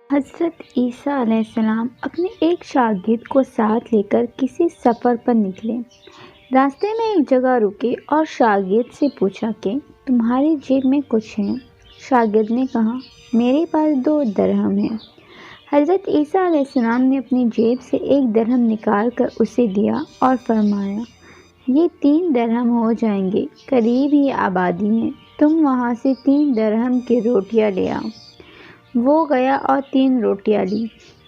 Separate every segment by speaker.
Speaker 1: حضرت عیسیٰ علیہ السلام اپنے ایک شاگرد کو ساتھ لے کر کسی سفر پر نکلے۔ راستے میں ایک جگہ رکے اور شاگرد سے پوچھا کہ تمہاری جیب میں کچھ ہے؟ شاگرد نے کہا میرے پاس 2 درہم ہیں۔ حضرت عیسیٰ علیہ السلام نے اپنی جیب سے 1 درہم نکال کر اسے دیا اور فرمایا یہ 3 درہم ہو جائیں گے، قریب ہی آبادی ہے، تم وہاں سے 3 درہم کی روٹیاں لے آؤ۔ وہ گیا اور 3 روٹیاں لی۔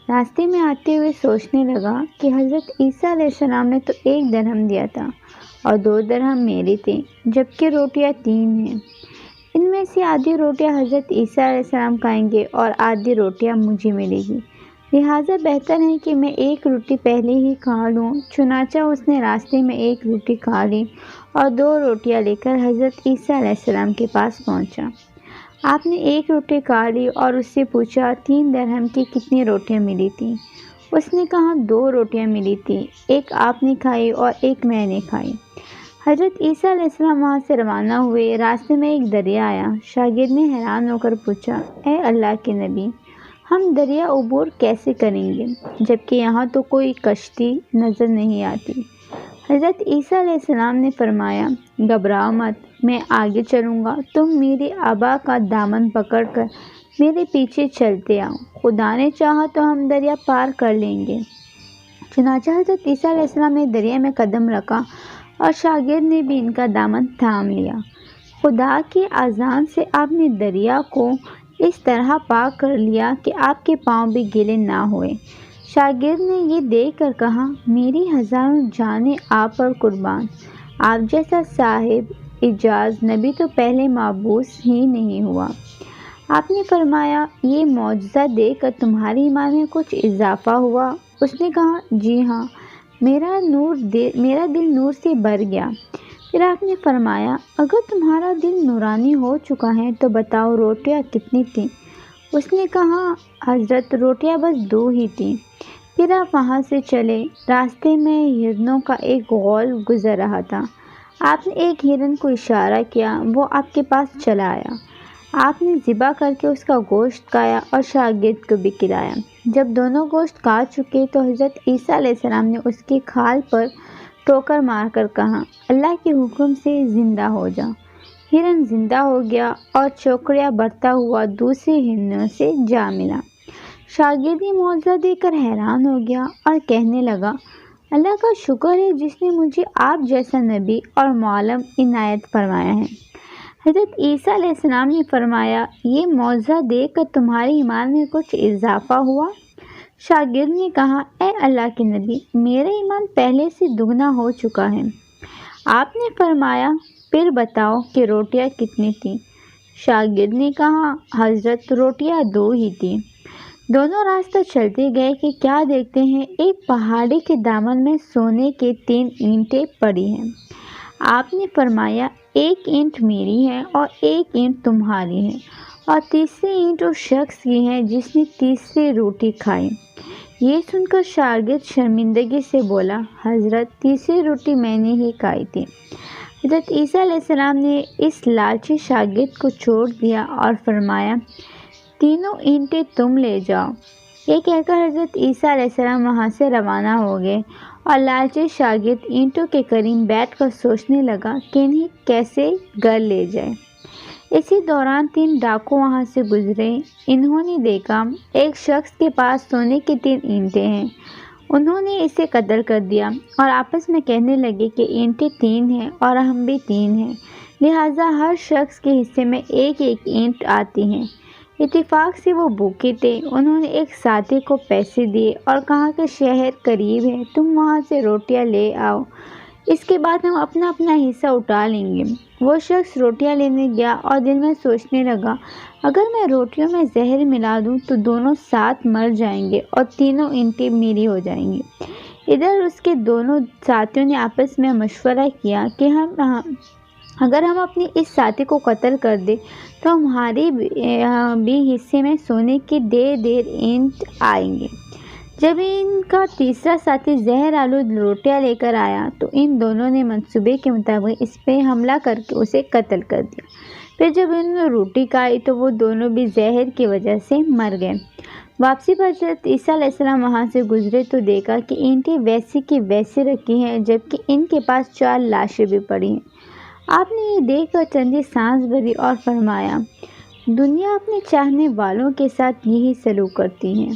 Speaker 1: راستے میں آتے ہوئے سوچنے لگا کہ حضرت عیسیٰ علیہ السلام نے تو 1 درہم دیا تھا اور 2 درہم میرے تھے، جبکہ روٹیاں 3 ہیں۔ ان میں سے آدھی روٹیاں حضرت عیسیٰ علیہ السلام کھائیں گے اور آدھی روٹیاں مجھے ملے گی، لہٰذا بہتر ہے کہ میں 1 روٹی پہلے ہی کھا لوں۔ چنانچہ اس نے راستے میں 1 روٹی کھا لی اور 2 روٹیاں لے کر حضرت عیسیٰ علیہ السلام کے پاس پہنچا۔ آپ نے 1 روٹی کھا لی اور اس سے پوچھا 3 درہم کی کتنی روٹیاں ملی تھیں؟ اس نے کہا 2 روٹیاں ملی تھیں، 1 آپ نے کھائی اور 1 میں نے کھائی۔ حضرت عیسیٰ علیہ السلام وہاں سے روانہ ہوئے۔ راستے میں ایک دریا آیا۔ شاگرد نے حیران ہو کر پوچھا اے اللہ کے نبی، ہم دریا عبور کیسے کریں گے جبکہ یہاں تو کوئی کشتی نظر نہیں آتی؟ حضرت عیسیٰ علیہ السلام نے فرمایا گھبراؤ مت، میں آگے چلوں گا، تم میرے آبا کا دامن پکڑ کر میرے پیچھے چلتے آؤ، خدا نے چاہا تو ہم دریا پار کر لیں گے۔ چنانچہ حضرت عیسیٰ علیہ السلام نے دریا میں قدم رکھا اور شاگرد نے بھی ان کا دامن تھام لیا۔ خدا کی اذن سے آپ نے دریا کو اس طرح پار کر لیا کہ آپ کے پاؤں بھی گیلے نہ ہوئے۔ شاگرد نے یہ دیکھ کر کہا میری ہزاروں جانیں آپ پر قربان، آپ جیسا صاحب اعجاز نبی تو پہلے مبعوث ہی نہیں ہوا۔ آپ نے فرمایا یہ معجزہ دیکھ کر تمہارے ایمان میں کچھ اضافہ ہوا؟ اس نے کہا جی ہاں، میرا دل نور سے بھر گیا۔ پھر آپ نے فرمایا اگر تمہارا دل نورانی ہو چکا ہے تو بتاؤ روٹیاں کتنی تھیں؟ اس نے کہا حضرت روٹیاں بس 2 ہی تھیں۔ پھر آپ وہاں سے چلے۔ راستے میں ہرنوں کا ایک غول گزر رہا تھا۔ آپ نے ایک ہرن کو اشارہ کیا، وہ آپ کے پاس چلا آیا۔ آپ نے ذبح کر کے اس کا گوشت کھایا اور شاگرد کو بھی کھلایا۔ جب دونوں گوشت کھا چکے تو حضرت عیسیٰ علیہ السلام نے اس کی کھال پر ٹھوکر مار کر کہا اللہ کے حکم سے زندہ ہو جا۔ ہرن زندہ ہو گیا اور چوکڑیاں بھرتا ہوا دوسرے ہرنوں سے جا ملا۔ شاگرد یہ معجزہ دیکھ کر حیران ہو گیا اور کہنے لگا اللہ کا شکر ہے جس نے مجھے آپ جیسا نبی اور معلم عنایت فرمایا ہے۔ حضرت عیسیٰ علیہ السلام نے فرمایا یہ معجزہ دیکھ کر تمہارے ایمان میں کچھ اضافہ ہوا؟ شاگرد نے کہا اے اللہ کے نبی، میرا ایمان پہلے سے دگنا ہو چکا ہے۔ آپ نے فرمایا پھر بتاؤ کہ روٹیاں کتنی تھیں؟ شاگرد نے کہا حضرت روٹیاں 2 ہی تھیں۔ دونوں راستہ چلتے گئے کہ کیا دیکھتے ہیں ایک پہاڑی کے دامن میں سونے کے 3 اینٹیں پڑی ہیں۔ آپ نے فرمایا 1 اینٹ میری ہے اور 1 اینٹ تمہاری ہے اور تیسری اینٹ اس شخص کی ہے جس نے تیسری روٹی کھائی۔ یہ سن کر شاگرد شرمندگی سے بولا حضرت تیسری روٹی میں نے ہی کھائی تھی۔ حضرت عیسیٰ علیہ السلام نے اس لالچی شاگرد کو چھوڑ دیا اور فرمایا 3 اینٹیں تم لے جاؤ۔ یہ کہہ کر حضرت عیسیٰ علیہ السلام وہاں سے روانہ ہو گئے اور لالچی شاگرد اینٹوں کے قریب بیٹھ کر سوچنے لگا کہ انہیں کیسے گھر لے جائے۔ اسی دوران 3 ڈاکو وہاں سے گزرے۔ انہوں نے دیکھا ایک شخص کے پاس سونے کی 3 اینٹیں ہیں۔ انہوں نے اسے قتل کر دیا اور آپس میں کہنے لگے کہ اینٹیں 3 ہیں اور ہم بھی 3 ہیں، لہٰذا ہر شخص کے حصے میں 1 اینٹ آتی ہے۔ اتفاق سے وہ بھوکے تھے۔ انہوں نے ایک ساتھی کو پیسے دیے اور کہا کہ شہر قریب ہے، تم وہاں سے روٹیاں لے آؤ، اس کے بعد ہم اپنا اپنا حصہ اٹھا لیں گے۔ وہ شخص روٹیاں لینے گیا اور دل میں سوچنے لگا اگر میں روٹیوں میں زہر ملا دوں تو دونوں ساتھ مر جائیں گے اور 3 اینٹیں میری ہو جائیں گی۔ ادھر اس کے دونوں ساتھیوں نے آپس میں مشورہ کیا کہ اگر ہم اپنے اس ساتھی کو قتل کر دیں تو ہمارے بھی حصے میں سونے کے 1.5 اینٹ آئیں گے۔ جب ان کا تیسرا ساتھی زہر آلود روٹیاں لے کر آیا تو ان دونوں نے منصوبے کے مطابق اس پہ حملہ کر کے اسے قتل کر دیا۔ پھر جب انہوں نے روٹی کھائی تو وہ دونوں بھی زہر کی وجہ سے مر گئے۔ واپسی پر حضرت عیسیٰ علیہ السلام وہاں سے گزرے تو دیکھا کہ اینٹیں ویسی کی ویسی رکھی ہیں، جبکہ ان کے پاس 4 لاشیں بھی پڑی ہیں۔ آپ نے یہ دیکھ کر چندی سانس بھری اور فرمایا، دنیا اپنے چاہنے والوں کے ساتھ یہی سلوک کرتی ہے۔